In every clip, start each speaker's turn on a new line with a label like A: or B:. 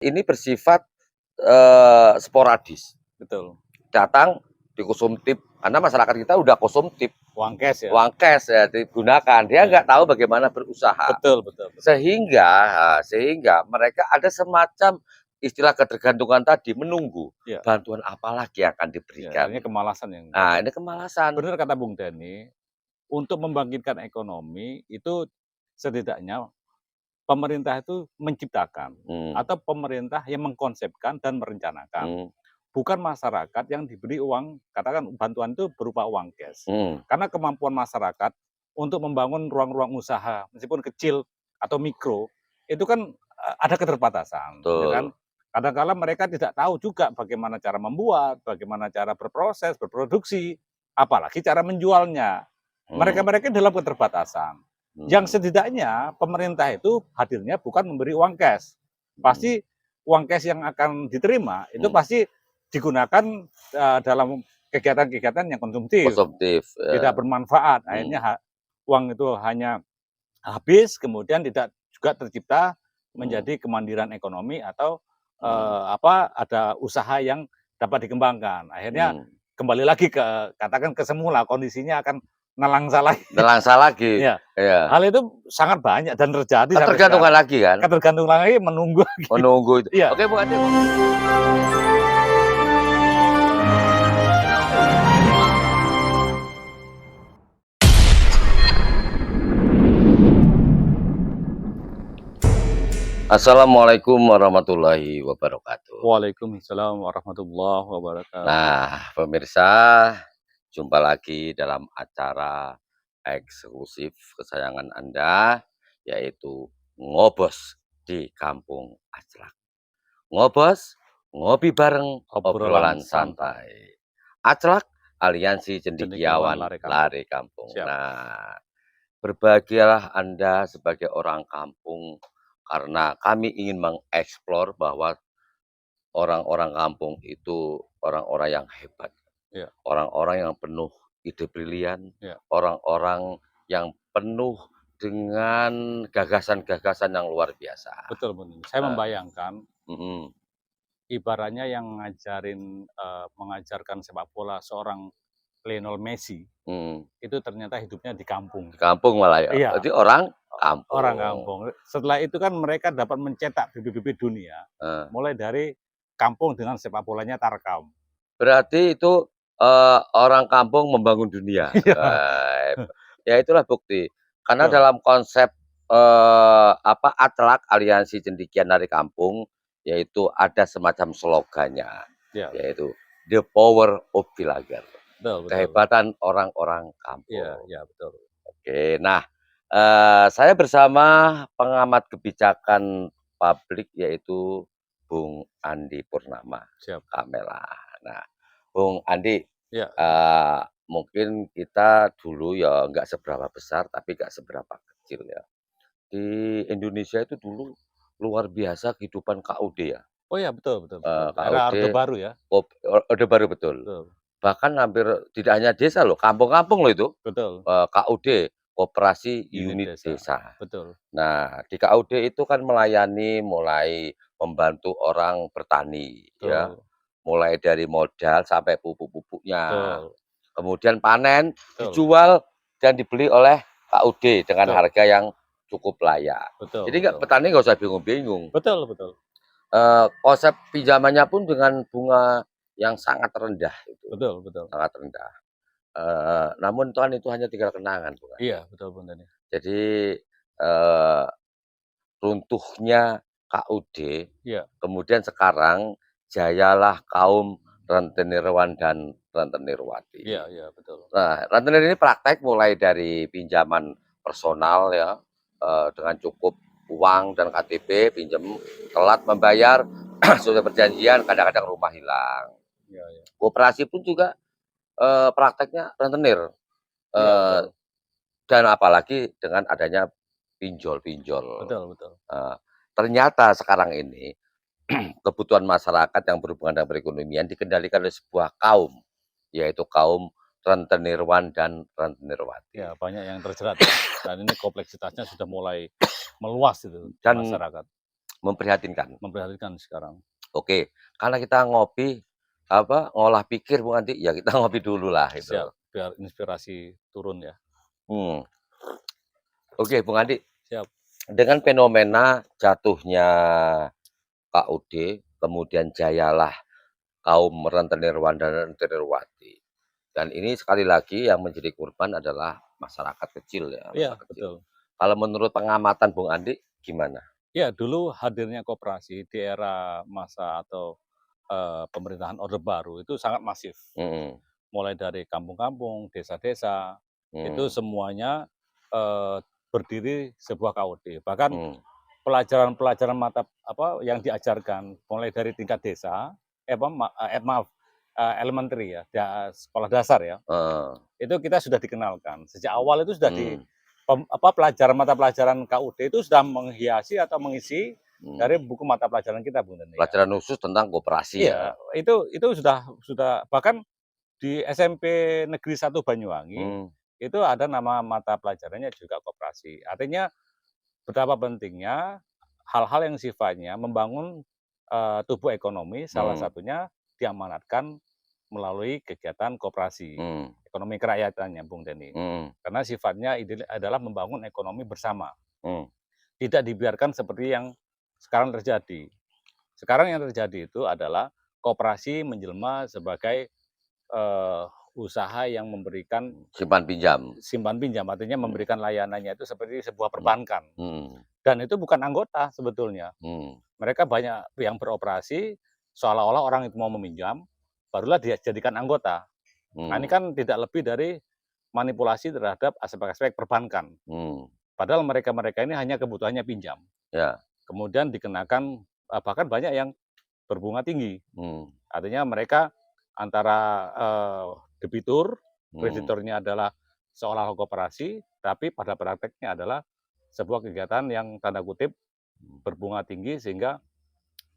A: Ini bersifat, sporadis,
B: Betul.
A: datang dikonsumtif, karena masyarakat kita udah konsumtif,
B: Uang cash ya?
A: uang cash ya digunakan, dia
B: Ya.
A: nggak tahu bagaimana berusaha.
B: Betul betul betul.
A: Sehingga mereka ada semacam istilah ketergantungan tadi, menunggu
B: Iya.
A: bantuan apa lagi yang akan
B: Ya,
A: diberikan.
B: akhirnya kemalasan yang
A: Nah,
B: terjadi.
A: ini kemalasan.
B: Benar kata Bung Denny, untuk membangkitkan ekonomi itu setidaknya pemerintah itu menciptakan
A: Hmm,
B: atau pemerintah yang mengkonsepkan dan merencanakan.
A: hmm,
B: Bukan masyarakat yang diberi uang, katakan bantuan itu berupa uang cash.
A: hmm,
B: Karena kemampuan masyarakat untuk membangun ruang-ruang usaha, meskipun kecil atau mikro, itu kan ada keterbatasan, ya kan?
A: betul.
B: Kadang-kala mereka tidak tahu juga bagaimana cara membuat, bagaimana cara berproses, berproduksi, apalagi cara menjualnya.
A: Hmm,
B: Mereka-mereka dalam keterbatasan. Yang
A: hmm,
B: setidaknya pemerintah itu hadirnya bukan memberi uang cash.
A: hmm,
B: Pasti uang cash yang akan diterima itu
A: hmm.
B: pasti digunakan dalam kegiatan-kegiatan yang konsumtif,
A: Konsumtif,
B: tidak
A: ya.
B: bermanfaat.
A: Hmm,
B: Akhirnya uang itu hanya habis, kemudian tidak juga tercipta
A: hmm,
B: menjadi kemandirian ekonomi atau
A: hmm,
B: ada usaha yang dapat dikembangkan. Akhirnya
A: hmm.
B: kembali lagi katakan ke semula, kondisinya akan nelangsa lagi.
A: Nelangsa lagi,
B: Ya,
A: ya.
B: hal itu sangat banyak dan terjadi sampai
A: Ketergantungan
B: sekarang.
A: lagi kan,
B: Ketergantungan lagi menunggu lagi.
A: menunggu itu.
B: Iya.
A: Oke, Bu Ade. Assalamualaikum warahmatullahi wabarakatuh.
B: Waalaikumsalam warahmatullahi wabarakatuh.
A: Nah, pemirsa, jumpa lagi dalam acara eksklusif kesayangan Anda, yaitu Ngobos di Kampung Aclak. Ngobos, ngopi bareng,
B: Obrolan
A: obrolan
B: santai,
A: santai. Aclak, Aliansi
B: cendekiawan
A: Cendekiawan
B: lari kampung.
A: Lari Kampung.
B: Siap.
A: Nah, berbahagialah Anda sebagai orang kampung, karena kami ingin mengeksplor bahwa orang-orang kampung itu orang-orang yang hebat,
B: Ya,
A: orang-orang yang penuh ide brilian,
B: ya,
A: orang-orang yang penuh dengan gagasan-gagasan yang luar biasa.
B: betul betul. Saya
A: Eh,
B: membayangkan
A: mm,
B: ibaratnya yang mengajarkan sepak bola seorang Lionel Messi,
A: mm.
B: itu ternyata hidupnya di kampung.
A: Di kampung malah ya.
B: Iya,
A: Jadi orang
B: orang
A: kampung.
B: kampung. Setelah itu kan mereka dapat mencetak bibit-bibit dunia,
A: Eh,
B: mulai dari kampung dengan sepak bolanya Tarkam.
A: berarti itu orang kampung membangun dunia.
B: Iya,
A: Ya itulah bukti. Karena
B: betul.
A: dalam konsep apa Atlak Aliansi Cendekiawan dari Kampung, yaitu ada semacam slogannya,
B: Iya, betul.
A: yaitu The Power of Villager,
B: Betul, betul.
A: kehebatan orang-orang
B: Iya,
A: kampung.
B: iya, betul.
A: Oke, nah saya bersama pengamat kebijakan publik yaitu Bung Andi Purnama,
B: Siap.
A: Kamela. Nah, Bung Andi,
B: Iya, iya.
A: eee, mungkin kita dulu ya nggak seberapa besar, tapi nggak seberapa kecil ya. Di Indonesia itu dulu luar biasa kehidupan KUD ya,
B: Oh iya, betul betul betul. Era
A: KUD,
B: Orde Baru ya?
A: Orde Baru betul.
B: Betul,
A: Bahkan hampir tidak hanya desa loh, kampung-kampung loh itu,
B: betul.
A: KUD, Koperasi
B: Unit
A: Unit
B: desa,
A: Desa.
B: betul.
A: Nah, di KUD itu kan melayani mulai membantu orang bertani ya,
B: Betul,
A: mulai dari modal sampai pupuk-pupuknya.
B: betul,
A: Kemudian panen,
B: betul,
A: dijual dan dibeli oleh KUD dengan
B: betul,
A: harga yang cukup layak.
B: betul,
A: Jadi
B: betul.
A: petani nggak usah bingung-bingung.
B: Betul betul,
A: Konsep pinjamannya pun dengan bunga yang sangat rendah itu,
B: betul betul.
A: sangat rendah. Namun kan itu hanya tinggal kenangan, Bung
B: Iya,
A: Ade.
B: betul Bung Dani.
A: Jadi, eee, runtuhnya KUD,
B: Iya,
A: kemudian sekarang jayalah kaum rentenirwan dan
B: iya
A: rentenirwati.
B: iya, betul.
A: Nah, rentenir ini praktek mulai dari pinjaman personal ya, dengan cukup uang dan KTP, pinjam, telat membayar, sudah perjanjian, kadang-kadang rumah hilang.
B: Iya iya.
A: Koperasi pun juga, prakteknya rentenir,
B: Iya,
A: eee,
B: betul.
A: dan apalagi dengan adanya pinjol-pinjol.
B: Betul betul.
A: Eee, Ternyata sekarang ini kebutuhan masyarakat yang berhubungan dengan perekonomian dikendalikan oleh sebuah kaum, yaitu kaum rentenirwan dan
B: Ya,
A: rentenirwati.
B: banyak yang terjerat ya, dan ini kompleksitasnya sudah mulai meluas itu di
A: Dan
B: masyarakat. memprihatinkan sekarang.
A: Oke, karena kita ngopi, ngolah pikir Bung Andi, ya kita ngopi dulu lah itu.
B: Siap, biar inspirasi turun ya.
A: Hmm. Oke, Bung Andi,
B: Siap.
A: dengan fenomena jatuhnya KUD, kemudian jayalah kaum rentenir dan rentenirwati. Dan ini sekali lagi yang menjadi korban adalah masyarakat kecil ya,
B: Iya,
A: masyarakat kecil.
B: betul.
A: Kalau menurut pengamatan Bung Andi, gimana?
B: Ya, dulu hadirnya koperasi di era masa atau pemerintahan Orde Baru itu sangat masif.
A: Hmm.
B: Mulai dari kampung-kampung, desa-desa, itu
A: Hmm.
B: semuanya berdiri sebuah KUD. Bahkan
A: Hmm.
B: pelajaran-pelajaran mata yang diajarkan mulai dari tingkat desa, elementary ya, sekolah dasar ya, itu kita sudah dikenalkan. Sejak awal itu sudah pelajaran mata pelajaran KUD itu sudah menghiasi atau mengisi dari buku mata pelajaran kita, Bung Dani.
A: Pelajaran khusus tentang koperasi ya.
B: Iya, itu sudah bahkan di SMP Negeri 1 Banyuwangi itu ada nama mata pelajarannya juga koperasi. Artinya betapa pentingnya hal-hal yang sifatnya membangun tubuh ekonomi, salah satunya diamanatkan melalui kegiatan koperasi, ekonomi kerakyatannya, Bung Deni. Karena sifatnya adalah membangun ekonomi bersama. Tidak dibiarkan seperti yang sekarang terjadi. Sekarang yang terjadi itu adalah koperasi menjelma sebagai usaha yang memberikan simpan pinjam, artinya memberikan layanannya itu seperti sebuah perbankan. Dan itu bukan anggota sebetulnya. Mereka banyak yang beroperasi seolah-olah orang itu mau meminjam, barulah dia jadikan anggota. Nah, ini kan tidak lebih dari manipulasi terhadap aspek-aspek perbankan. Padahal mereka-mereka ini hanya kebutuhannya pinjam.
A: Ya.
B: Kemudian dikenakan bahkan banyak yang berbunga tinggi. Artinya mereka antara debitur, kreditornya adalah seolah koperasi, tapi pada prakteknya adalah sebuah kegiatan yang tanda kutip berbunga tinggi sehingga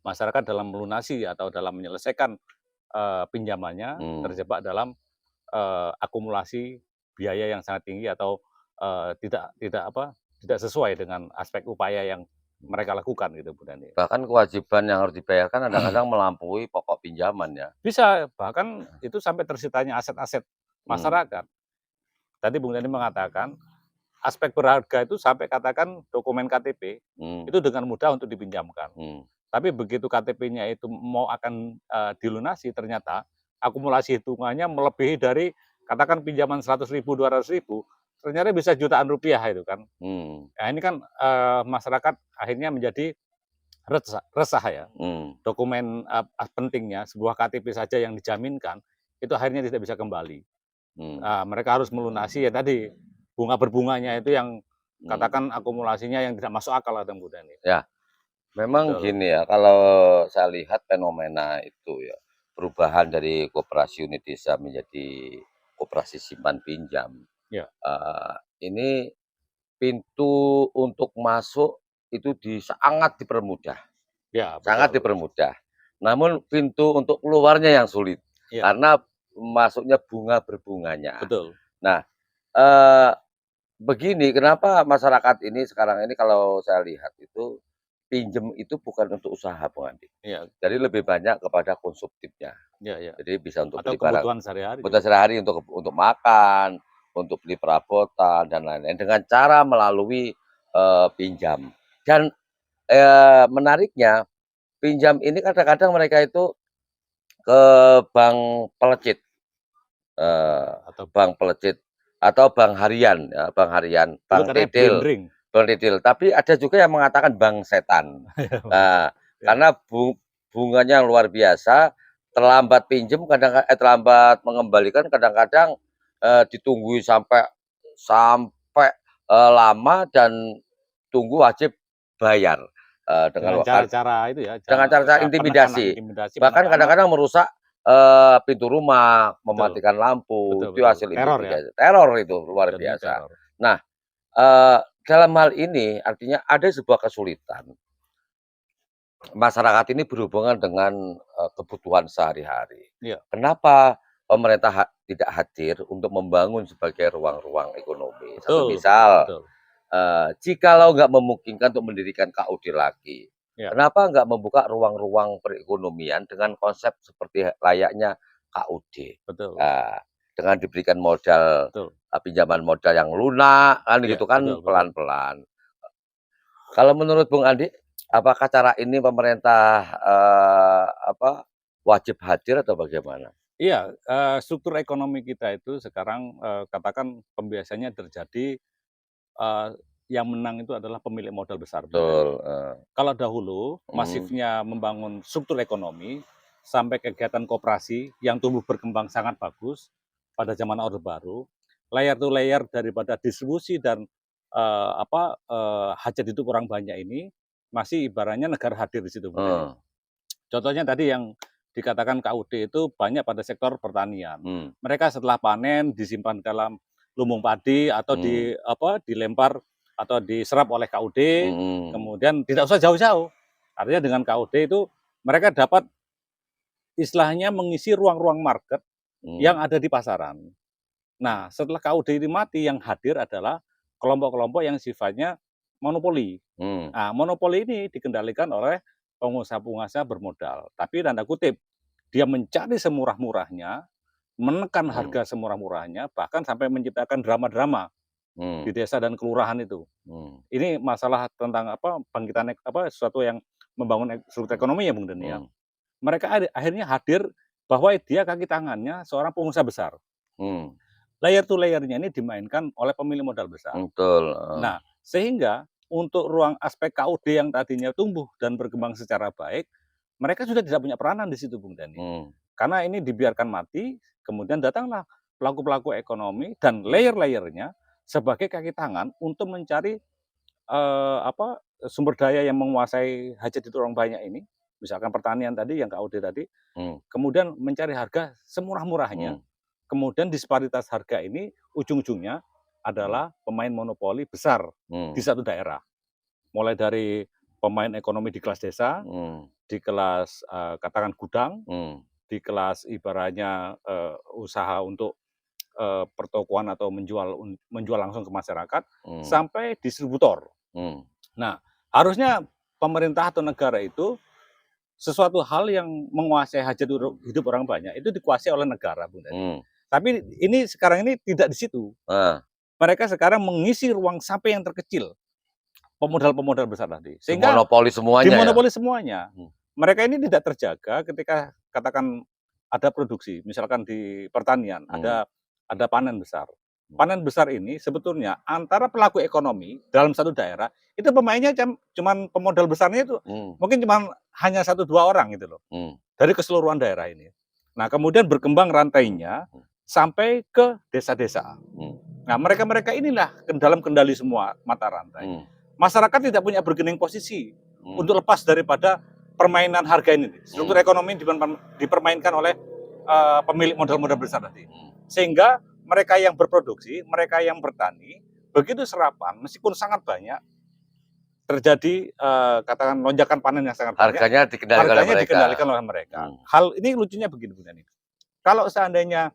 B: masyarakat dalam melunasi atau dalam menyelesaikan pinjamannya terjebak dalam akumulasi biaya yang sangat tinggi atau tidak sesuai dengan aspek upaya yang mereka lakukan gitu, Bu Dani.
A: Bahkan kewajiban yang harus dibayarkan kadang-kadang melampaui pokok pinjaman ya.
B: Bisa, bahkan itu sampai tersitanya aset-aset masyarakat. Tadi Bung Dani mengatakan aspek berharga itu sampai katakan dokumen KTP itu dengan mudah untuk dipinjamkan. Tapi begitu KTP-nya itu mau akan dilunasi, ternyata akumulasi hitungannya melebihi dari katakan pinjaman 100.000, 200.000, ternyata bisa jutaan rupiah itu kan. Nah, ini kan masyarakat akhirnya menjadi resah ya. Dokumen pentingnya sebuah KTP saja yang dijaminkan itu akhirnya tidak bisa kembali. Mereka harus melunasi ya tadi berbunganya itu yang katakan akumulasinya yang tidak masuk akal ada Bu Dani.
A: Ya, memang gini ya, kalau saya lihat fenomena itu ya, perubahan dari koperasi unit desa menjadi koperasi simpan pinjam.
B: Ya.
A: Ini pintu untuk masuk itu sangat dipermudah.
B: Ya, betul.
A: Sangat dipermudah. Namun pintu untuk keluarnya yang sulit. Ya. Karena masuknya bunga berbunganya.
B: Betul.
A: Nah, begini, kenapa masyarakat ini sekarang ini kalau saya lihat itu pinjem itu bukan untuk usaha, Bung Andi.
B: Ya.
A: Jadi lebih banyak kepada konsumtifnya.
B: Ya, ya.
A: Jadi bisa untuk
B: atau
A: beli barang,
B: kebutuhan sehari-hari.
A: Kebutuhan sehari-hari untuk makan, untuk beli perabotan dan lain-lain dengan cara melalui pinjam. Dan menariknya pinjam ini kadang-kadang mereka itu ke bank pelecit, atau bank pelecit atau bank harian, ya, bank harian, bank titil, bank titil. Tapi ada juga yang mengatakan bank setan. Nah, karena bunganya yang luar biasa, terlambat pinjam, terlambat mengembalikan, kadang-kadang ditunggu sampai lama dan tunggu wajib bayar. Dengan cara-cara itu ya, dengan cara-cara intimidasi. Bahkan kadang-kadang merusak pintu rumah, mematikan lampu, itu hasil intimidasi. Teror itu luar biasa. Nah, dalam hal ini artinya ada sebuah kesulitan. Masyarakat ini berhubungan dengan kebutuhan sehari-hari. Kenapa pemerintah tidak hadir untuk membangun sebagai ruang-ruang ekonomi? Satu misal, jikalau nggak memungkinkan untuk mendirikan KUD lagi,
B: Ya,
A: Kenapa nggak membuka ruang-ruang perekonomian dengan konsep seperti layaknya KUD?
B: betul,
A: Nah, dengan diberikan modal,
B: betul.
A: pinjaman modal yang lunak kan
B: Ya,
A: gitu kan
B: betul, betul.
A: pelan-pelan. Kalau menurut Bung Andi, apakah cara ini pemerintah, wajib hadir atau bagaimana?
B: Iya, struktur ekonomi kita itu sekarang, katakan pembiasaannya terjadi, eee, yang menang itu adalah pemilik modal besar, Bung Dani.
A: Betul,
B: Kalau dahulu
A: mhm,
B: masifnya membangun struktur ekonomi, sampai kegiatan koperasi yang tumbuh berkembang sangat bagus pada zaman Orde Baru, layer to layer daripada distribusi dan, hajat hidup orang banyak ini, masih ibaratnya negara hadir di situ, Bung Dani.
A: heeh,
B: Contohnya tadi yang dikatakan KUD itu banyak pada sektor pertanian.
A: mmm,
B: Mereka setelah panen disimpan dalam lumbung padi atau
A: mmm,
B: dilempar atau diserap oleh KUD,
A: mhm,
B: kemudian tidak usah jauh-jauh. Artinya dengan KUD itu mereka dapat istilahnya mengisi ruang-ruang market
A: mmm,
B: yang ada di pasaran. Nah, setelah KUD ini mati, yang hadir adalah kelompok-kelompok yang sifatnya monopoli.
A: mmm,
B: Nah, monopoli ini dikendalikan oleh pengusaha-pengusaha bermodal. Tapi tanda kutip, dia mencari semurah-murahnya, menekan
A: mmm,
B: harga semurah-murahnya, bahkan sampai menciptakan drama-drama
A: mmm,
B: di desa dan kelurahan itu.
A: mmm,
B: Ini masalah tentang bangkitan sesuatu yang membangun struktur
A: mmm,
B: ekonomi ya Bung Deni ya.
A: mmm,
B: Mereka akhirnya hadir bahwa dia kaki tangannya seorang pengusaha besar.
A: mmm,
B: Layer to layernya ini dimainkan oleh pemilik modal besar.
A: betul, heeh,
B: Nah, sehingga untuk ruang aspek KUD yang tadinya tumbuh dan berkembang secara baik, mereka sudah tidak punya peranan di situ Bung Dani.
A: mmm,
B: Karena ini dibiarkan mati, kemudian datanglah pelaku-pelaku ekonomi dan
A: mmm,
B: layer-layernya sebagai kaki tangan untuk mencari, sumber daya yang menguasai hajat hidup orang banyak ini, misalkan pertanian tadi yang KUD tadi,
A: mmm,
B: kemudian mencari harga semurah-murahnya,
A: mmm,
B: kemudian disparitas harga ini ujung-ujungnya
A: mmm,
B: adalah pemain monopoli besar di
A: mmm,
B: satu daerah. Mulai dari pemain ekonomi di kelas desa,
A: mmm,
B: di kelas, katakan gudang,
A: mmm,
B: di kelas ibaratnya, usaha untuk, pertokoan atau menjual langsung ke masyarakat,
A: mmm,
B: sampai distributor.
A: mmm,
B: Nah, harusnya pemerintah atau negara itu sesuatu hal yang menguasai hajat hidup orang banyak itu dikuasai oleh negara, Bung Dani.
A: mmm,
B: Tapi ini sekarang ini tidak di situ.
A: ah,
B: Mereka sekarang mengisi ruang sampai yang terkecil, pemodal-pemodal besar tadi. Sehingga
A: dimonopoli semuanya ya?
B: dimonopoli semuanya.
A: Mmm,
B: Mereka ini tidak terjaga ketika katakan ada produksi, misalkan di pertanian,
A: mmm,
B: ada panen besar.
A: mmm,
B: Panen besar ini sebetulnya antara pelaku ekonomi dalam satu daerah, itu pemainnya cuman pemodal besarnya itu
A: mmm,
B: mungkin cuman hanya satu 2 orang gitu loh,
A: mmm,
B: dari keseluruhan daerah ini. Nah, kemudian berkembang
A: mmm,
B: rantainya
A: mmm,
B: sampai ke desa-desa.
A: mmm,
B: Nah, mereka-mereka inilah dalam kendali semua mata rantai.
A: mmm,
B: Masyarakat tidak punya bergening posisi
A: mmm,
B: untuk lepas daripada permainan harga ini. Struktur
A: mmm,
B: ekonomi dipermainkan oleh pemilik modal-modal besar tadi.
A: mmm,
B: Sehingga mereka yang berproduksi, mereka yang bertani, begitu serapan, meskipun sangat banyak, terjadi katakan lonjakan panen yang sangat banyak,
A: harganya dikendalikan oleh
B: harganya
A: mereka?
B: dikendalikan oleh mereka.
A: Mmm,
B: Hal ini lucunya begini, Bu Nani. Kalau seandainya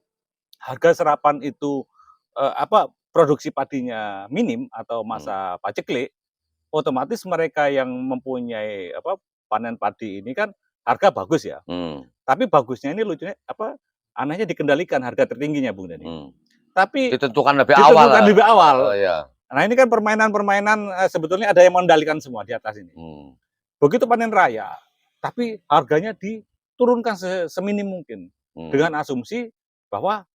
B: harga serapan itu produksi padinya minim atau
A: mmm,
B: masa paceklik, otomatis mereka yang mempunyai panen padi ini kan harga bagus ya.
A: mmm,
B: Tapi bagusnya ini lucunya anehnya dikendalikan harga tertingginya Bung Dani.
A: mmm,
B: Tapi
A: ditentukan lebih awal,
B: ditentukan lebih awal.
A: iya,
B: Nah ini kan permainan-permainan sebetulnya ada yang mengendalikan semua di atas ini.
A: mmm,
B: Begitu panen raya, tapi harganya diturunkan seminim mungkin
A: mmm,
B: dengan asumsi bahwa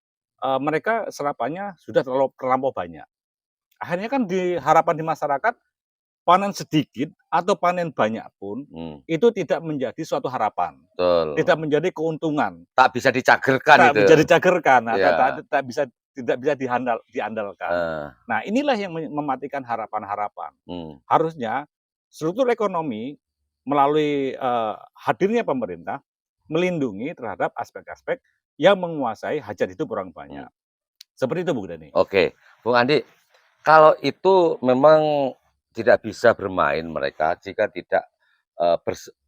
B: mereka serapannya sudah terlampau banyak. Akhirnya kan di harapan di masyarakat panen sedikit atau panen banyak pun
A: mmm,
B: itu tidak menjadi suatu harapan, tidak
A: betul,
B: menjadi keuntungan,
A: tak bisa dicagerkan
B: tak
A: itu,
B: menjadi cagerkan, nah,
A: iya,
B: tidak bisa diandalkan.
A: heeh,
B: Nah inilah yang mematikan harapan-harapan.
A: mmm,
B: Harusnya struktur ekonomi melalui hadirnya pemerintah melindungi terhadap aspek-aspek yang menguasai hajat hidup orang banyak.
A: mmm,
B: Seperti itu Bu Dani.
A: oke. Bung Andi, kalau itu memang tidak bisa bermain mereka jika tidak,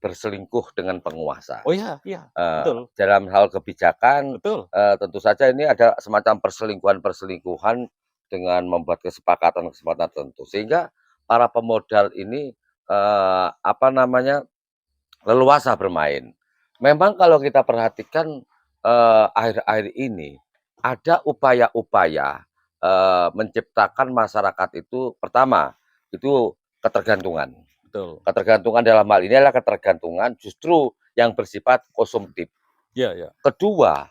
A: berselingkuh dengan penguasa.
B: Oh iya, iya, betul,
A: Dalam hal kebijakan,
B: betul.
A: tentu saja ini ada semacam perselingkuhan-perselingkuhan dengan membuat kesepakatan-kesepakatan tertentu. Sehingga para pemodal ini apa namanya, leluasa bermain. Memang kalau kita perhatikan, akhir-akhir ini ada upaya-upaya, menciptakan masyarakat itu pertama, itu ketergantungan.
B: Betul.
A: Ketergantungan dalam hal ini adalah ketergantungan justru yang bersifat konsumtif.
B: Iya iya.
A: Kedua,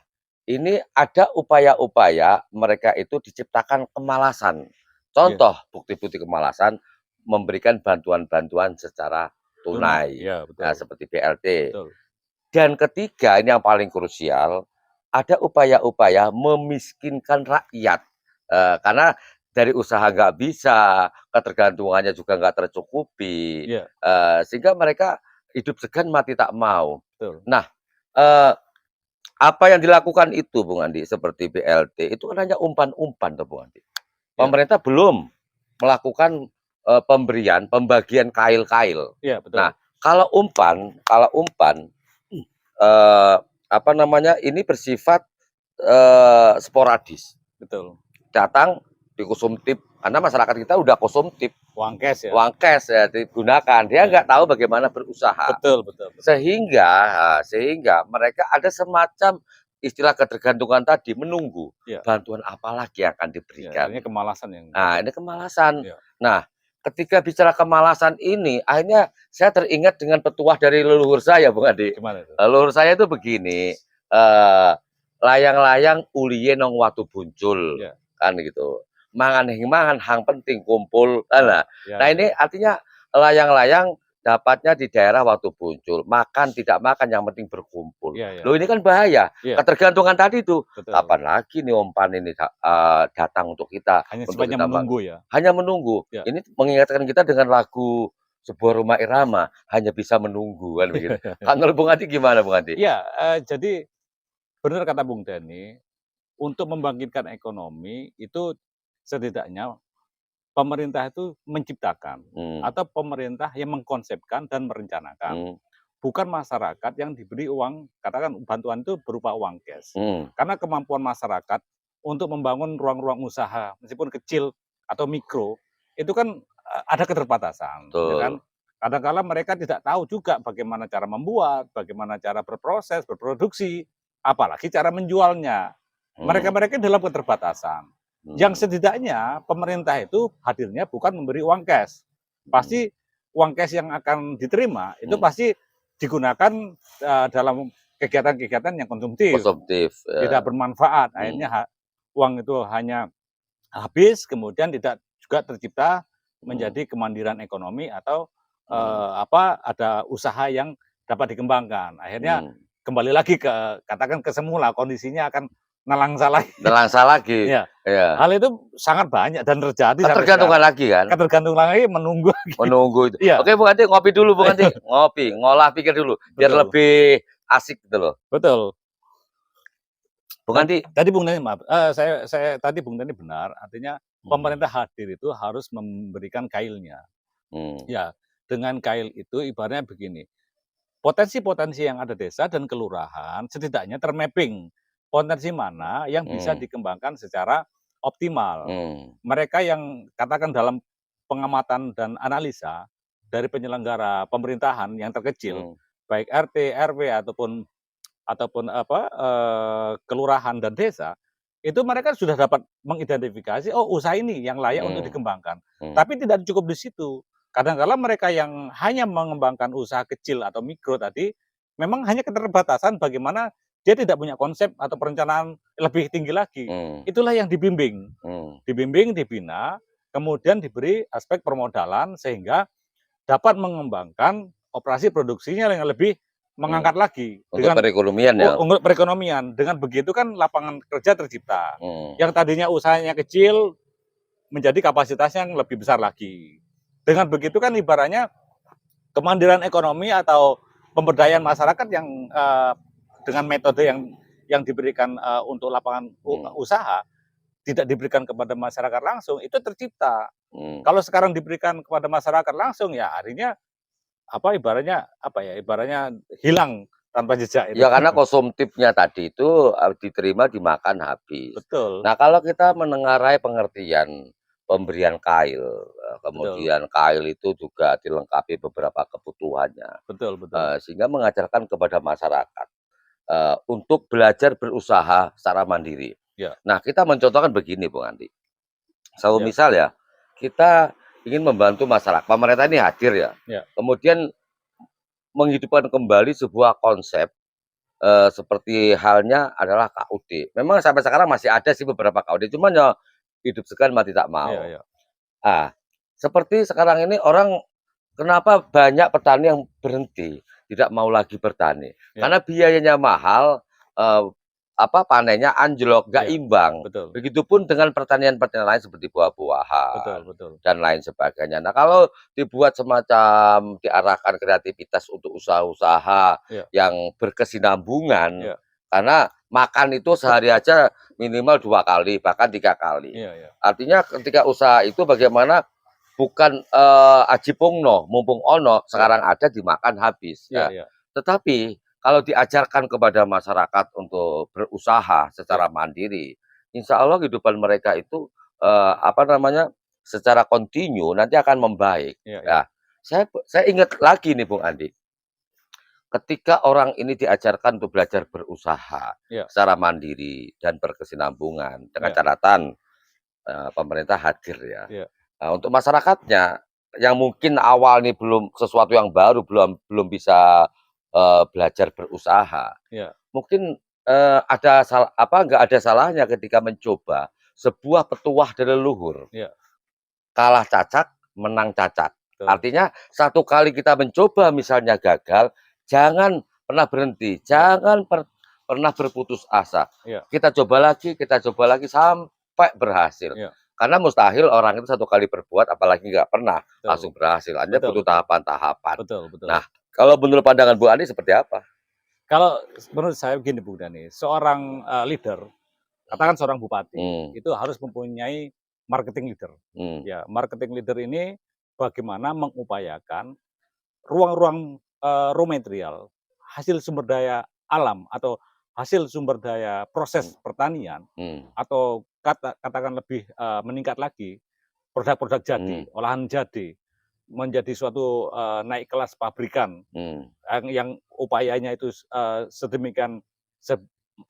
A: ini ada upaya-upaya mereka itu diciptakan kemalasan.
B: Iya.
A: Contoh bukti-bukti kemalasan, memberikan bantuan-bantuan secara
B: Tunai.
A: tunai,
B: Iya,
A: nah
B: betul.
A: seperti BLT.
B: Betul.
A: Dan ketiga, ini yang paling krusial, ada upaya-upaya memiskinkan rakyat. Karena dari usaha nggak bisa, ketergantungannya juga nggak tercukupi,
B: Iya,
A: sehingga mereka hidup segan mati tak mau.
B: betul.
A: Nah, eee apa yang dilakukan itu, Bung Andi, seperti BLT, itu kan hanya umpan-umpan tuh, Bung Andi.
B: Iya.
A: Pemerintah belum melakukan, pembagian kail-kail.
B: Iya, betul.
A: Nah, kalau umpan, apa namanya, ini bersifat, sporadis.
B: Betul.
A: Datang, dikonsumtif, karena masyarakat kita udah konsumtif,
B: Uang cash ya.
A: uang cash ya digunakan, dia
B: Iya.
A: nggak tahu bagaimana berusaha.
B: Betul betul betul.
A: Sehingga mereka ada semacam istilah ketergantungan tadi, menunggu
B: Iya.
A: bantuan apa lagi yang akan
B: Iya,
A: diberikan.
B: akhirnya kemalasan yang
A: Nah, ini kemalasan.
B: Iya.
A: Nah, ketika bicara kemalasan ini, akhirnya saya teringat dengan petuah dari leluhur saya, Bung Adi.
B: Gimana itu?
A: Leluhur saya itu begini, "Layang-layang uliye nong watu buncul,"
B: Iya.
A: kan gitu. "Mangan hing mangan, hang penting kumpul."
B: Iya.
A: Nah,
B: Iya
A: nah
B: iya.
A: ini artinya layang-layang dapatnya di daerah waktu muncul, makan tidak makan yang penting berkumpul.
B: Iya iya.
A: Loh ini kan bahaya,
B: Iya,
A: ketergantungan tadi tuh,
B: betul.
A: kapan lagi nih umpan ini datang untuk kita,
B: Hanya
A: untuk
B: sifatnya
A: kita
B: menunggu ya?
A: hanya menunggu.
B: Iya.
A: Ini mengingatkan kita dengan lagu sebuah rumah irama, hanya bisa menunggu kan begitu. Kalau menurut Bung Adi gimana Bung Adi?
B: Iya, jadi benar kata Bung Dani, untuk membangkitkan ekonomi itu setidaknya pemerintah itu menciptakan
A: Hmm,
B: atau pemerintah yang mengkonsepkan dan merencanakan.
A: hmm,
B: Bukan masyarakat yang diberi uang, katakan bantuan itu berupa uang cash.
A: hmm,
B: Karena kemampuan masyarakat untuk membangun ruang-ruang usaha, meskipun kecil atau mikro, itu kan ada keterbatasan, ya kan?
A: betul.
B: Kadang-kala mereka tidak tahu juga bagaimana cara membuat, bagaimana cara berproses, berproduksi, apalagi cara menjualnya.
A: Hmm,
B: Mereka-mereka dalam keterbatasan.
A: hmm,
B: Yang setidaknya pemerintah itu hadirnya bukan memberi uang cash.
A: hmm,
B: Pasti uang cash yang akan diterima itu
A: hmm.
B: pasti digunakan dalam kegiatan-kegiatan yang konsumtif,
A: Konsumtif.
B: tidak bermanfaat.
A: Hmm,
B: Akhirnya uang itu hanya habis, kemudian tidak juga tercipta
A: hmm,
B: menjadi kemandiran ekonomi atau
A: hmm,
B: ada usaha yang dapat dikembangkan. Akhirnya
A: hmm.
B: kembali lagi ke katakan ke semula, kondisinya akan nelangsa lagi.
A: Nelangsa lagi,
B: Ya,
A: ya.
B: hal itu sangat banyak dan terjadi sampai
A: Ketergantungan
B: sekarang.
A: lagi kan?
B: Ketergantungan lagi menunggu lagi.
A: Menunggu itu.
B: Iya,
A: Oke, Bung Andi ngopi dulu, Bung Andi. Ngopi, ngolah pikir dulu biar
B: betul,
A: lebih asik gitu loh.
B: betul.
A: Bung Andi.
B: Tadi Bung Dani maaf, saya tadi Bung Dani benar, artinya
A: Hmm,
B: pemerintah hadir itu harus memberikan kailnya.
A: hmm,
B: Ya, dengan kail itu ibaratnya begini, potensi-potensi yang ada desa dan kelurahan setidaknya termapping, potensi mana yang bisa
A: hmm,
B: dikembangkan secara optimal.
A: hmm,
B: Mereka yang katakan dalam pengamatan dan analisa dari penyelenggara pemerintahan yang terkecil,
A: hmm,
B: baik RT, RW ataupun kelurahan dan desa, itu mereka sudah dapat mengidentifikasi, oh usaha ini yang layak untuk
A: hmm,
B: dikembangkan.
A: hmm,
B: Tapi tidak cukup di situ. Kadang-kala mereka yang hanya mengembangkan usaha kecil atau mikro tadi, memang hanya keterbatasan bagaimana dia tidak punya konsep atau perencanaan lebih tinggi lagi.
A: hmm,
B: Itulah yang dibimbing.
A: hmm,
B: Dibimbing, dibina, kemudian diberi aspek permodalan sehingga dapat mengembangkan operasi produksinya yang lebih
A: hmm.
B: mengangkat lagi
A: Untuk
B: dengan
A: perekonomian ya.
B: unggul perekonomian. Dengan begitu kan lapangan kerja tercipta.
A: Hmm,
B: Yang tadinya usahanya kecil menjadi kapasitasnya yang lebih besar lagi. Dengan begitu kan ibaratnya kemandirian ekonomi atau pemberdayaan masyarakat yang dengan metode yang diberikan untuk lapangan
A: hmm,
B: usaha tidak diberikan kepada masyarakat langsung itu tercipta.
A: hmm.
B: Kalau sekarang diberikan kepada masyarakat langsung ya artinya ibaratnya hilang tanpa jejak itu.
A: Ya karena konsumtifnya tadi itu, diterima, dimakan, habis.
B: Betul.
A: Nah kalau kita menengarai pengertian pemberian kail,
B: betul,
A: kemudian kail itu juga dilengkapi beberapa kebutuhannya,
B: betul betul.
A: sehingga mengajarkan kepada masyarakat, untuk belajar berusaha secara mandiri.
B: Ya,
A: Nah, kita mencontohkan begini Bung Andi, satu
B: ya,
A: misal ya, kita ingin membantu masyarakat, pemerintah ini hadir ya,
B: ya,
A: kemudian menghidupkan kembali sebuah konsep, seperti halnya adalah KUD. Memang sampai sekarang masih ada sih beberapa KUD, cuman ya hidup segan mati tak
B: ya,
A: mau.
B: ya,
A: Ah, seperti sekarang ini orang kenapa banyak petani yang berhenti, tidak mau lagi bertani?
B: ya,
A: Karena biayanya mahal, eee, panennya anjlok, nggak
B: ya,
A: imbang.
B: betul,
A: Begitupun dengan pertanian-pertanian lain seperti
B: betul
A: buah-buahan
B: betul.
A: dan lain sebagainya. Nah, kalau dibuat semacam diarahkan kreativitas untuk usaha-usaha
B: Ya,
A: yang berkesinambungan,
B: ya,
A: karena makan itu sehari aja minimal 2 kali, bahkan 3 kali.
B: iya iya,
A: Artinya ketika usaha itu bagaimana bukan, aji pungno, mumpung ono,
B: iya,
A: sekarang ada dimakan habis,
B: iya
A: ya.
B: iya,
A: Tetapi kalau diajarkan kepada masyarakat untuk berusaha
B: iya,
A: secara mandiri, insya Allah kehidupan mereka itu, secara kontinu nanti akan membaik.
B: iya iya,
A: Ya, saya ingat lagi nih Bung Andi, ketika orang ini diajarkan untuk belajar berusaha
B: iya,
A: secara mandiri dan berkesinambungan dengan
B: iya,
A: catatan, pemerintah hadir ya.
B: iya,
A: Nah, untuk masyarakatnya yang mungkin awal nih belum sesuatu yang baru, belum belum bisa, belajar berusaha,
B: iya,
A: mungkin, nggak ada salahnya ketika mencoba sebuah petuah dari leluhur,
B: iya,
A: kalah cacak, menang cacak.
B: betul,
A: Artinya satu kali kita mencoba misalnya gagal, jangan pernah berhenti,
B: iya,
A: jangan pernah berputus asa.
B: iya,
A: Kita coba lagi sampai berhasil.
B: iya,
A: Karena mustahil orang itu satu kali berbuat apalagi nggak pernah
B: betul,
A: langsung berhasil, hanya
B: betul
A: butuh
B: betul,
A: tahapan-tahapan.
B: betul betul.
A: Nah, kalau menurut pandangan Bu Ani seperti apa?
B: Kalau menurut saya begini Bung Dani, seorang, leader, katakan seorang bupati,
A: Hmm,
B: itu harus mempunyai marketing leader.
A: hmm,
B: Ya, marketing leader ini bagaimana mengupayakan ruang-ruang, raw material, hasil sumber daya alam atau hasil sumber daya
A: hmm,
B: proses pertanian
A: hmm,
B: atau katakan lebih, meningkat lagi, produk-produk jadi,
A: hmm,
B: olahan jadi, menjadi suatu, naik kelas pabrikan
A: hmm,
B: yang upayanya itu, sedemikian se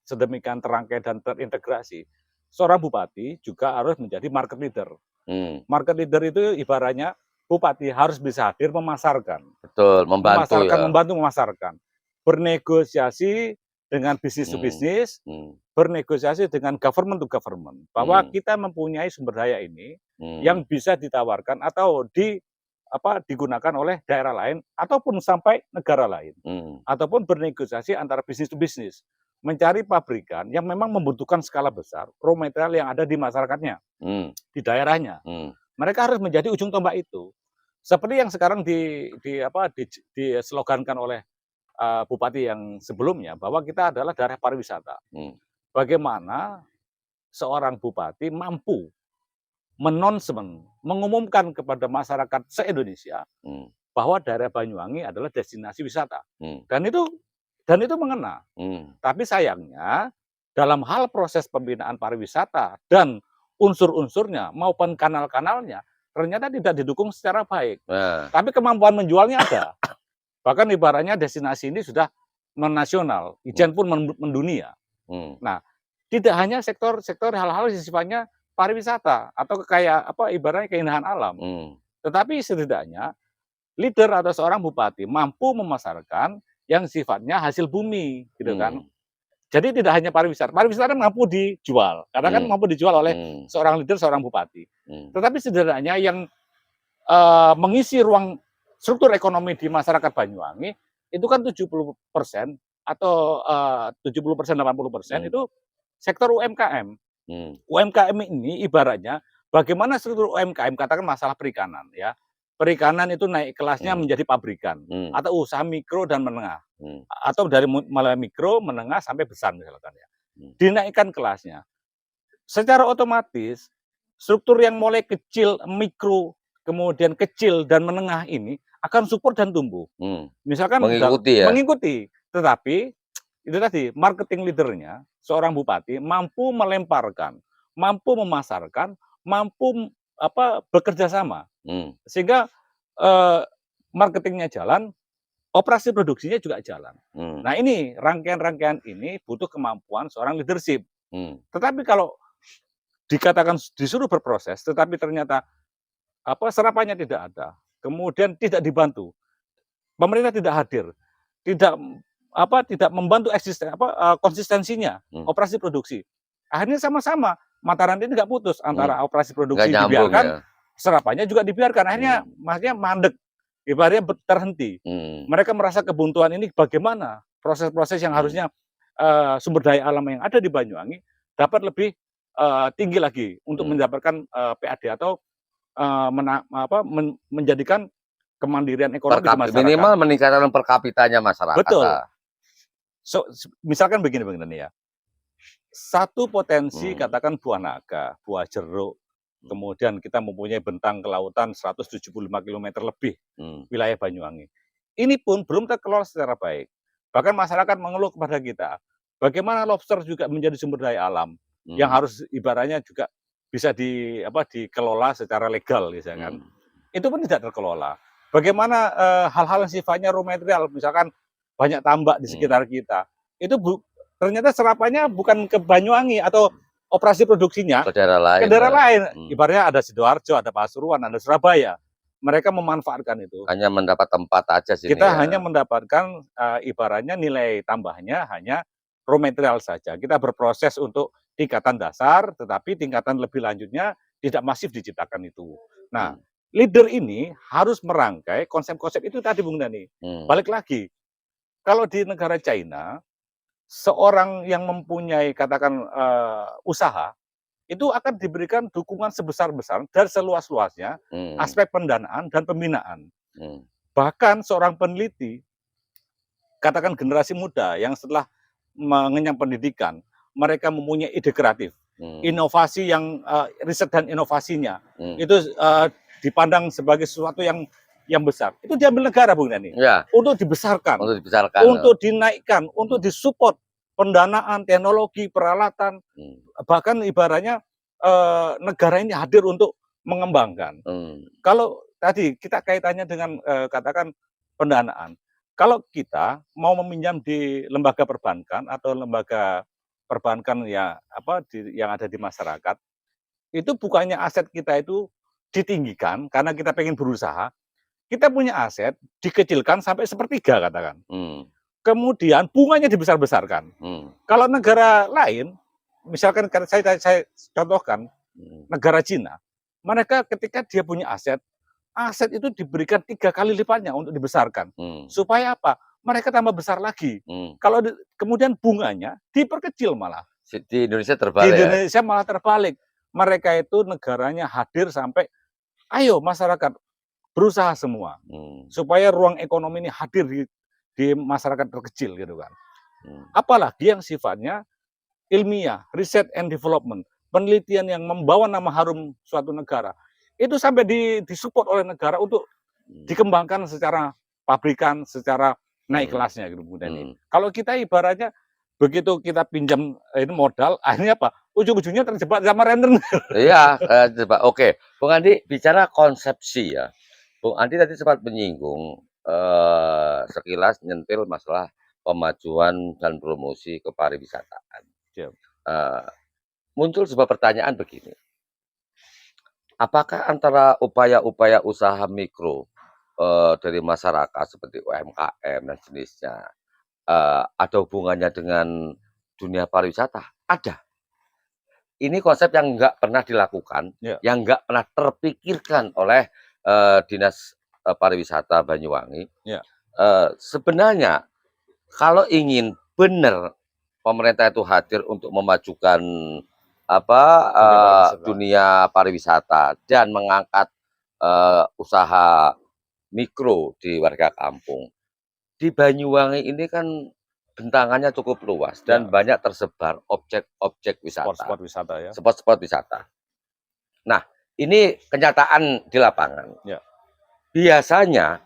B: sedemikian terangkai dan terintegrasi. Seorang bupati juga harus menjadi market leader.
A: hmm.
B: Market leader itu ibaratnya bupati harus bisa hadir memasarkan.
A: Betul, membantu
B: Memasarkan,
A: ya.
B: membantu memasarkan. Bernegosiasi dengan bisnis to
A: Hmm,
B: bisnis,
A: hmm,
B: bernegosiasi dengan government to government. Bahwa
A: hmm,
B: kita mempunyai sumber daya ini
A: hmm,
B: yang bisa ditawarkan atau digunakan oleh daerah lain ataupun sampai negara lain.
A: hmm,
B: Ataupun bernegosiasi antara bisnis to bisnis. Mencari pabrikan yang memang membutuhkan skala besar raw material yang ada di masyarakatnya,
A: hmm,
B: di daerahnya.
A: hmm,
B: Mereka harus menjadi ujung tombak itu. Seperti yang sekarang dislogankan oleh bupati yang sebelumnya bahwa kita adalah daerah pariwisata.
A: hmm,
B: Bagaimana seorang bupati mampu mengumumkan kepada masyarakat se-Indonesia
A: hmm,
B: bahwa daerah Banyuwangi adalah destinasi wisata.
A: hmm,
B: Dan itu dan itu mengena.
A: hmm.
B: Tapi sayangnya dalam hal proses pembinaan pariwisata dan unsur-unsurnya maupun kanal-kanalnya ternyata tidak didukung secara baik.
A: Nah,
B: Tapi kemampuan menjualnya ada. Bahkan ibaratnya destinasi ini sudah menasional,
A: hmm,
B: ijen pun mendunia.
A: hmm,
B: Nah, tidak hanya sektor-sektor hal-hal yang sifatnya pariwisata atau kayak ibaratnya keindahan alam,
A: hmm,
B: tetapi setidaknya leader atau seorang bupati mampu memasarkan yang sifatnya hasil bumi, gitu kan.
A: hmm,
B: Jadi tidak hanya pariwisata, pariwisata mampu dijual, karena kan
A: hmm,
B: mampu dijual oleh
A: hmm,
B: seorang leader, seorang bupati.
A: hmm,
B: Tetapi setidaknya yang mengisi ruang struktur ekonomi di masyarakat Banyuwangi itu kan 70% atau 70%, 80%
A: hmm,
B: itu sektor UMKM.
A: hmm,
B: UMKM ini ibaratnya bagaimana struktur UMKM, katakan masalah perikanan ya. Perikanan itu naik kelasnya
A: hmm,
B: menjadi pabrikan
A: hmm,
B: atau usaha mikro dan menengah
A: hmm,
B: atau dari mulai mikro, menengah sampai besar misalkan ya.
A: hmm,
B: Dinaikkan kelasnya. Secara otomatis struktur yang mulai kecil, mikro, kemudian kecil dan menengah ini akan support dan tumbuh.
A: hmm.
B: Misalkan
A: Mengikuti ya?
B: mengikuti, tetapi itu tadi marketing leadernya seorang bupati mampu melemparkan, mampu memasarkan, mampu bekerja sama Sehingga marketingnya jalan, operasi produksinya juga jalan. Nah ini rangkaian-rangkaian ini butuh kemampuan seorang leadership. Tetapi kalau dikatakan disuruh berproses, tetapi ternyata serapannya tidak ada, kemudian tidak dibantu, pemerintah tidak hadir, tidak membantu konsistensinya operasi produksi. Akhirnya sama-sama mata rantai ini nggak putus antara operasi produksi dibiarkan, serapannya juga dibiarkan. Akhirnya maksudnya mandek, ibaratnya terhenti. Mereka merasa kebuntuan ini bagaimana proses-proses yang harusnya sumber daya alam yang ada di Banyuwangi dapat lebih tinggi lagi untuk mendapatkan PAD atau menjadikan kemandirian ekonomi di masyarakat.
A: Minimal meningkatkan per kapitanya masyarakat.
B: Betul. Misalkan begini ya. Satu potensi katakan buah naga, buah jeruk, kemudian kita mempunyai bentang kelautan 175 km lebih wilayah Banyuwangi. Ini pun belum terkelola secara baik. Bahkan masyarakat mengeluh kepada kita, bagaimana lobster juga menjadi sumber daya alam yang harus ibaratnya juga bisa dikelola secara legal, misalkan. Itu pun tidak terkelola. Bagaimana hal-hal yang sifatnya raw material, misalkan banyak tambak di sekitar kita, itu ternyata serapannya bukan ke Banyuwangi atau operasi produksinya ke daerah lain. Ibaratnya ada Sidoarjo, ada Pasuruan, ada Surabaya. Mereka memanfaatkan itu.
A: Hanya mendapat tempat aja sih.
B: Kita hanya mendapatkan ibaratnya nilai tambahnya hanya raw material saja. Kita berproses untuk tingkatan dasar, tetapi tingkatan lebih lanjutnya tidak masif diciptakan itu. Nah, leader ini harus merangkai konsep-konsep itu tadi, Bung Dani. Balik lagi, kalau di negara China, seorang yang mempunyai katakan usaha itu akan diberikan dukungan sebesar-besar dan seluas-luasnya aspek pendanaan dan pembinaan. Bahkan seorang peneliti, katakan generasi muda yang setelah mengenyam pendidikan, mereka mempunyai ide kreatif, inovasi yang riset dan inovasinya itu dipandang sebagai sesuatu yang besar. Itu diambil negara, Bung Dani, untuk dibesarkan, untuk dinaikkan, untuk disupport pendanaan, teknologi, peralatan, bahkan ibaratnya negara ini hadir untuk mengembangkan. Kalau tadi kita kaitannya dengan katakan pendanaan, kalau kita mau meminjam di lembaga perbankan atau lembaga perbankan yang ada di masyarakat, itu bukannya aset kita itu ditinggikan karena kita pengen berusaha, kita punya aset dikecilkan sampai sepertiga katakan. Kemudian bunganya dibesar-besarkan. Kalau negara lain, misalkan saya contohkan negara Cina, mereka ketika dia punya aset itu diberikan 3 kali lipatnya untuk dibesarkan. Supaya apa? Mereka tambah besar lagi. Kalau kemudian bunganya diperkecil malah.
A: Di Indonesia terbalik.
B: Di Indonesia malah terbalik. Mereka itu negaranya hadir sampai, ayo masyarakat berusaha semua supaya ruang ekonomi ini hadir di masyarakat terkecil gitu kan. Apalagi yang sifatnya ilmiah, research and development, penelitian yang membawa nama harum suatu negara, itu sampai disupport oleh negara untuk dikembangkan secara pabrikan, secara naik kelasnya gitu Bu Dani. Kalau kita ibaratnya begitu kita pinjam ini modal, akhirnya apa? Ujung-ujungnya terjebak sama rentenir.
A: Iya, terjebak. Oke, Bung Andi bicara konsepsi ya. Bung Andi tadi sempat menyinggung sekilas nyentil masalah pemajuan dan promosi kepariwisataan. Muncul sebuah pertanyaan begini. Apakah antara upaya-upaya usaha mikro dari masyarakat seperti UMKM dan jenisnya ada hubungannya dengan dunia pariwisata? Ada. Ini konsep yang nggak pernah dilakukan, yang nggak pernah terpikirkan oleh Dinas Pariwisata Banyuwangi. Sebenarnya kalau ingin benar pemerintah itu hadir untuk memajukan dunia pariwisata dan mengangkat usaha mikro di warga kampung. Di Banyuwangi ini kan bentangannya cukup luas dan banyak tersebar objek-objek wisata.
B: Spot-spot wisata ya.
A: Spot-spot wisata. Nah, ini kenyataan di lapangan. Biasanya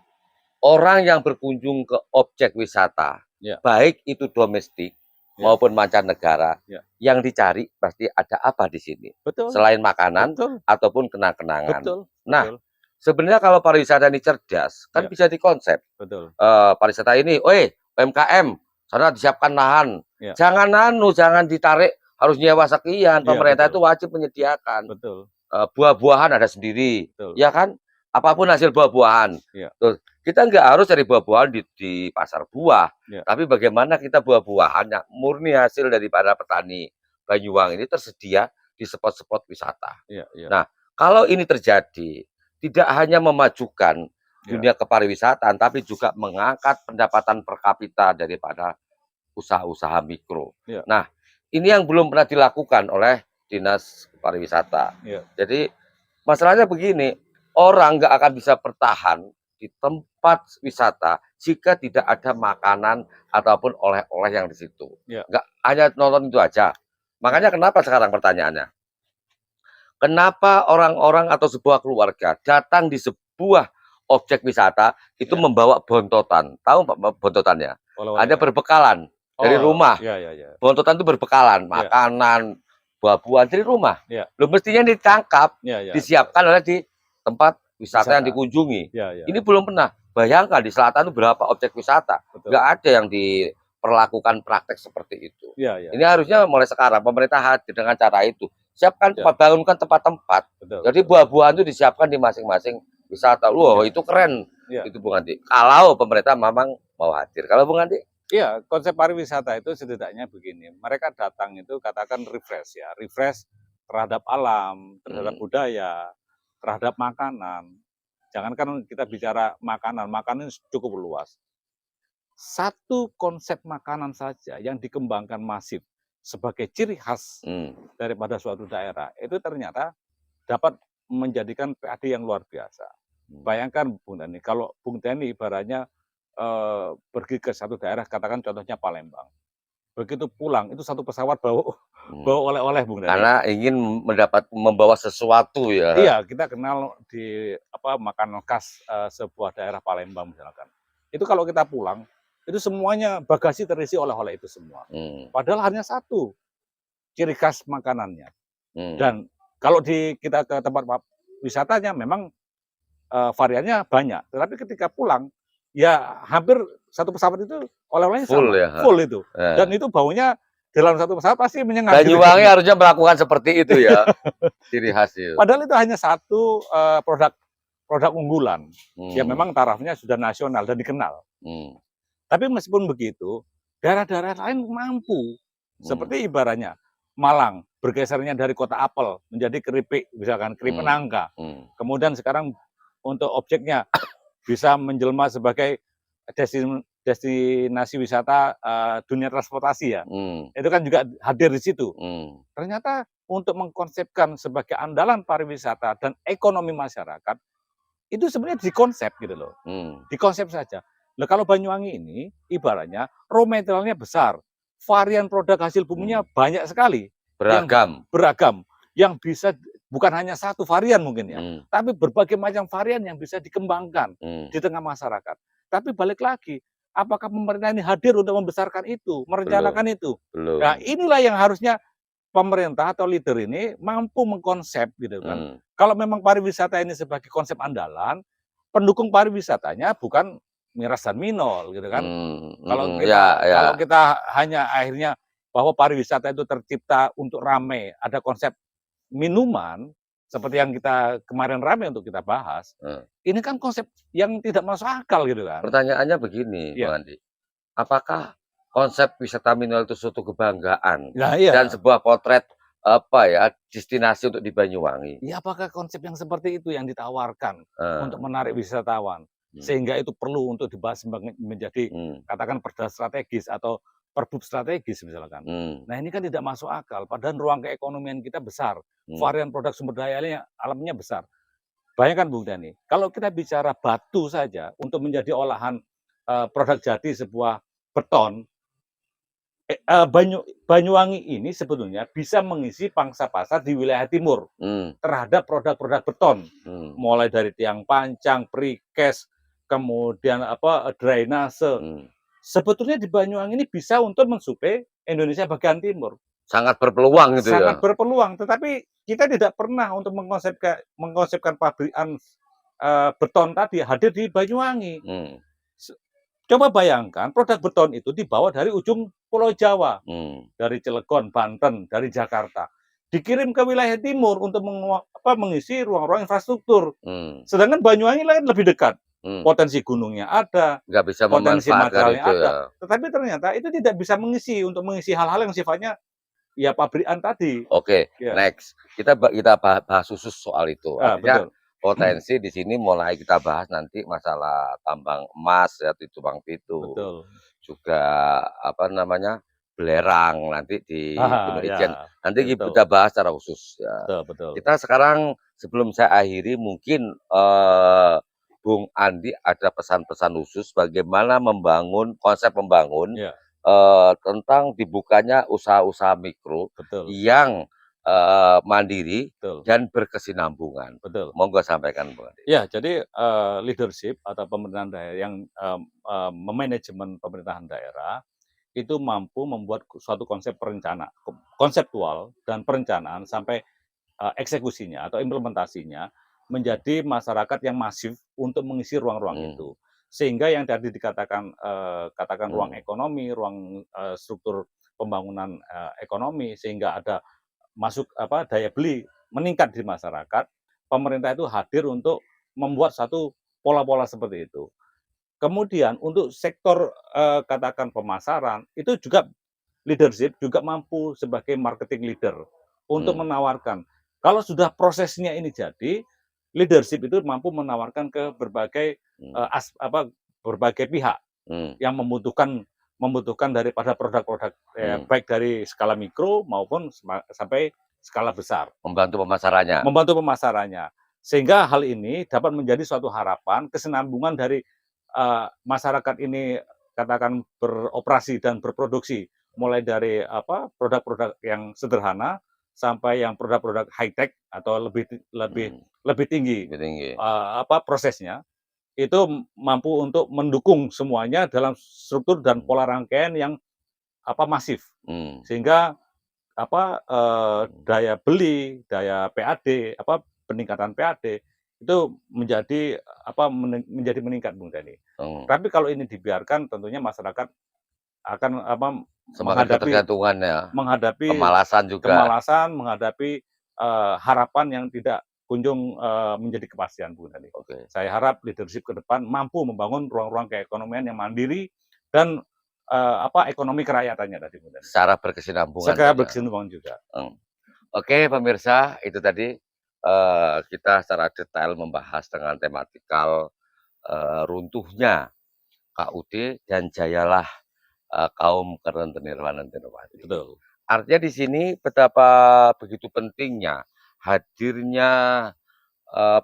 A: orang yang berkunjung ke objek wisata, baik itu domestik maupun mancanegara, yang dicari pasti ada apa di sini. Selain makanan ataupun kenang-kenangan. Nah, Sebenarnya kalau pariwisata ini cerdas, kan
B: Ya,
A: bisa dikonsep.
B: betul.
A: Pariwisata ini, UMKM, sana disiapkan lahan.
B: Ya,
A: Jangan ditarik harus nyewa sekian.
B: iya
A: Pemerintah itu
B: betul,
A: wajib menyediakan.
B: betul,
A: Buah-buahan ada sendiri,
B: betul.
A: ya kan? Apapun hasil buah-buahan.
B: Iya,
A: Tuh, kita nggak harus cari buah-buahan di pasar buah,
B: iya,
A: tapi bagaimana kita buah-buahan yang murni hasil daripada petani Banyuwangi ini tersedia di spot-spot wisata.
B: iya, iya,
A: Nah, kalau ini terjadi, tidak hanya memajukan
B: iya,
A: dunia kepariwisataan, tapi juga mengangkat pendapatan per kapita daripada usaha-usaha mikro.
B: iya,
A: Nah, ini yang belum pernah dilakukan oleh Dinas Pariwisata.
B: iya,
A: Jadi masalahnya begini, orang nggak akan bisa bertahan di tempat wisata jika tidak ada makanan ataupun oleh-oleh yang di situ.
B: iya,
A: Nggak hanya nonton itu aja.
B: iya,
A: Makanya kenapa sekarang pertanyaannya? Kenapa orang-orang atau sebuah keluarga datang di sebuah objek wisata itu
B: iya.
A: membawa bontotan? Tahu Pak bontotannya?
B: Oleh-oleh
A: Ada
B: ya.
A: berbekalan dari
B: Oh,
A: rumah.
B: iya, iya, iya,
A: Bontotan itu berbekalan,
B: iya,
A: makanan, buah-buahan dari rumah.
B: iya,
A: Belum mestinya ditangkap,
B: iya, iya, betul.
A: disiapkan oleh di tempat wisata yang
B: Wisata.
A: dikunjungi.
B: Iya, iya,
A: Ini belum pernah. Bayangkan di selatan itu berapa objek wisata.
B: betul.
A: Nggak ada yang diperlakukan praktek seperti itu.
B: Iya, iya,
A: Ini harusnya mulai sekarang pemerintah hadir dengan cara itu. Siapkan
B: iya,
A: tempat, bangunkan tempat-tempat.
B: betul,
A: Jadi
B: betul.
A: buah-buahan itu disiapkan di masing-masing wisata. Wah,
B: Iya,
A: itu keren.
B: iya.
A: Itu Bung Andi. Kalau pemerintah memang mau hadir. Kalau Bung Andi?
B: Iya, konsep pariwisata itu setidaknya begini, mereka datang itu katakan refresh ya, refresh terhadap alam, terhadap
A: Hmm.
B: budaya, terhadap makanan. Jangankan kita bicara makanan, makanan cukup luas. Satu konsep makanan saja yang dikembangkan masif sebagai ciri khas
A: Hmm.
B: daripada suatu daerah, itu ternyata dapat menjadikan PAD yang luar biasa. Bayangkan Bung Dani, kalau Bung Dani ibaratnya pergi ke satu daerah, katakan contohnya Palembang. Begitu pulang, itu satu pesawat bawa
A: Hmm.
B: bawa oleh-oleh Bung Dani.
A: Karena ingin membawa sesuatu ya.
B: Iya, kita kenal di makanan khas sebuah daerah Palembang misalkan. Itu kalau kita pulang, itu semuanya bagasi terisi oleh-oleh itu semua.
A: Hmm.
B: Padahal hanya satu ciri khas makanannya.
A: Hmm.
B: Dan kalau kita ke tempat wisatanya memang variannya banyak. Tetapi ketika pulang, ya hampir satu pesawat itu oleh-olehnya
A: Full
B: sama,
A: ya.
B: full itu.
A: Ya.
B: Dan itu baunya dalam satu pesawat pasti menyengat.
A: Banyuwangi harusnya melakukan seperti itu ya. Ciri khas itu.
B: Padahal itu hanya satu produk unggulan yang
A: Hmm.
B: memang tarafnya sudah nasional dan dikenal.
A: Hmm.
B: Tapi meskipun begitu, daerah-daerah lain mampu. Seperti ibaratnya Malang bergesernya dari kota apel menjadi keripik, misalkan keripik nangka. Kemudian sekarang untuk objeknya bisa menjelma sebagai destinasi wisata dunia transportasi ya. Itu kan juga hadir di situ. Ternyata untuk mengkonsepkan sebagai andalan pariwisata dan ekonomi masyarakat, itu sebenarnya dikonsep gitu loh. Dikonsep saja. Nah, kalau Banyuwangi ini ibaratnya raw materialnya besar, varian produk hasil buminya banyak sekali,
A: Beragam.
B: beragam, yang bisa bukan hanya satu varian mungkin ya, tapi berbagai macam varian yang bisa dikembangkan di tengah masyarakat. Tapi balik lagi, apakah pemerintah ini hadir untuk membesarkan itu, merencanakan itu?
A: Belum.
B: Nah, inilah yang harusnya pemerintah atau leader ini mampu mengkonsep gitu kan. Kalau memang pariwisata ini sebagai konsep andalan, pendukung pariwisatanya bukan miras dan minol gitu kan. Kalau kita hanya akhirnya bahwa pariwisata itu tercipta untuk ramai, ada konsep minuman seperti yang kita kemarin ramai untuk kita bahas. Ini kan konsep yang tidak masuk akal gitu kan.
A: Pertanyaannya begini, Bang Andi. Apakah konsep wisata minol itu suatu kebanggaan dan sebuah potret destinasi untuk di Banyuwangi?
B: Ya, apakah konsep yang seperti itu yang ditawarkan untuk menarik wisatawan? Sehingga itu perlu untuk dibahas menjadi katakan perda strategis atau perbub strategis misalkan. Nah, ini kan tidak masuk akal. Padahal ruang keekonomian kita besar, varian produk sumber daya alamnya besar. Bayangkan Bung Dani, kalau kita bicara batu saja untuk menjadi olahan produk jadi sebuah beton, Banyuwangi ini sebetulnya bisa mengisi pangsa pasar di wilayah timur terhadap produk-produk beton, mulai dari tiang pancang, precast, kemudian drainase. Sebetulnya di Banyuwangi ini bisa untuk mensuplai Indonesia bagian timur.
A: Sangat berpeluang gitu ya.
B: Sangat berpeluang, tetapi kita tidak pernah untuk mengkonsepkan pabrikan beton tadi hadir di Banyuwangi.
A: Hmm.
B: Coba bayangkan produk beton itu dibawa dari ujung Pulau Jawa, dari Cilegon, Banten, dari Jakarta, dikirim ke wilayah timur untuk mengisi ruang-ruang infrastruktur. Sedangkan Banyuwangi lain lebih dekat, potensi gunungnya ada,
A: nggak bisa
B: potensi
A: memanfaatkan
B: materialnya
A: itu
B: ada,
A: ya.
B: tetapi ternyata itu tidak bisa mengisi hal-hal yang sifatnya ya pabrikan tadi.
A: Oke,
B: Ya.
A: next kita bahas khusus soal itu. Artinya
B: Betul.
A: potensi di sini mulai kita bahas nanti masalah tambang emas ya di Tumpang Pitu.
B: Betul.
A: Juga apa namanya belerang nanti di Gunung Ijen.
B: Ya,
A: Nanti
B: ya,
A: kita bahas secara khusus ya.
B: Betul, betul.
A: Kita sekarang sebelum saya akhiri mungkin Bung Andi ada pesan-pesan khusus bagaimana konsep membangun
B: Ya.
A: tentang dibukanya usaha-usaha mikro
B: Betul.
A: yang mandiri
B: Betul.
A: dan berkesinambungan.
B: Betul.
A: Monggo sampaikan, Bung Andi.
B: Ya, jadi leadership atau pemerintahan daerah yang memanajemen pemerintahan daerah itu mampu membuat suatu konseptual dan perencanaan sampai eksekusinya atau implementasinya menjadi masyarakat yang masif untuk mengisi ruang-ruang itu. Sehingga yang tadi dikatakan ruang ekonomi, ruang struktur pembangunan ekonomi, sehingga ada masuk daya beli meningkat di masyarakat, pemerintah itu hadir untuk membuat satu pola-pola seperti itu. Kemudian untuk sektor katakan pemasaran itu juga leadership juga mampu sebagai marketing leader untuk menawarkan. Kalau sudah prosesnya ini jadi, leadership itu mampu menawarkan ke berbagai berbagai pihak yang membutuhkan daripada produk-produk baik dari skala mikro maupun sampai skala besar.
A: Membantu pemasarannya.
B: Sehingga hal ini dapat menjadi suatu harapan kesinambungan dari masyarakat ini katakan beroperasi dan berproduksi mulai dari produk-produk yang sederhana sampai yang produk-produk high tech atau lebih tinggi prosesnya, itu mampu untuk mendukung semuanya dalam struktur dan pola rangkaian yang masif, sehingga daya beli, daya PAD, peningkatan PAD itu menjadi meningkat, Bung Dani. Tapi kalau ini dibiarkan, tentunya masyarakat akan menghadapi kemalasan, menghadapi harapan yang tidak kunjung menjadi kepastian, Bung Dani. Saya harap leadership ke depan mampu membangun ruang-ruang keekonomian yang mandiri dan ekonomi kerayaatannya tadi, Bung Dani.
A: Secara berkesinambungan
B: juga.
A: Oke, pemirsa, itu tadi kita secara detail membahas dengan tematikal runtuhnya KUD dan jayalah kaum rentenir-rentenirwati.
B: Betul.
A: Artinya di sini betapa begitu pentingnya hadirnya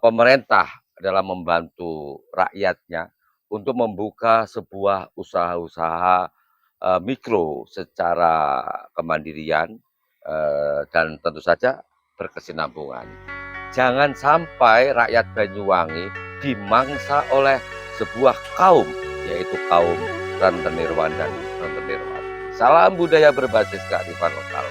A: pemerintah dalam membantu rakyatnya untuk membuka sebuah usaha-usaha mikro secara kemandirian dan tentu saja berkesinambungan. Jangan sampai rakyat Banyuwangi dimangsa oleh sebuah kaum, yaitu kaum rentenirwan dan rentenirwati. Salam budaya berbasis kearifan lokal.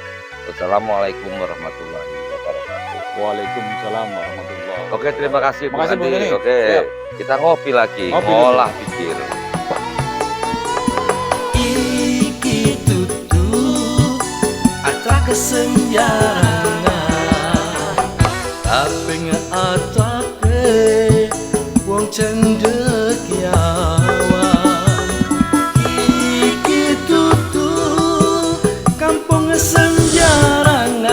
A: Wassalamualaikum warahmatullahi wabarakatuh.
B: Waalaikumsalam warahmatullahi wabarakatuh.
A: Oke, terima kasih Bu Andi. Oke,
B: siap.
A: kita ngopi lagi, ngolah pikir.
C: Iki tutu atra kesenjarangan tapi ngatake wong cendekiawan. Iki tutu kampung senjarangan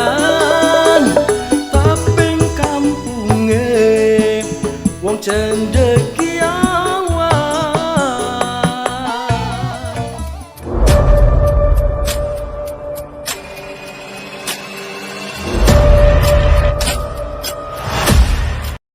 C: tapi kampunge wong cendekiawan.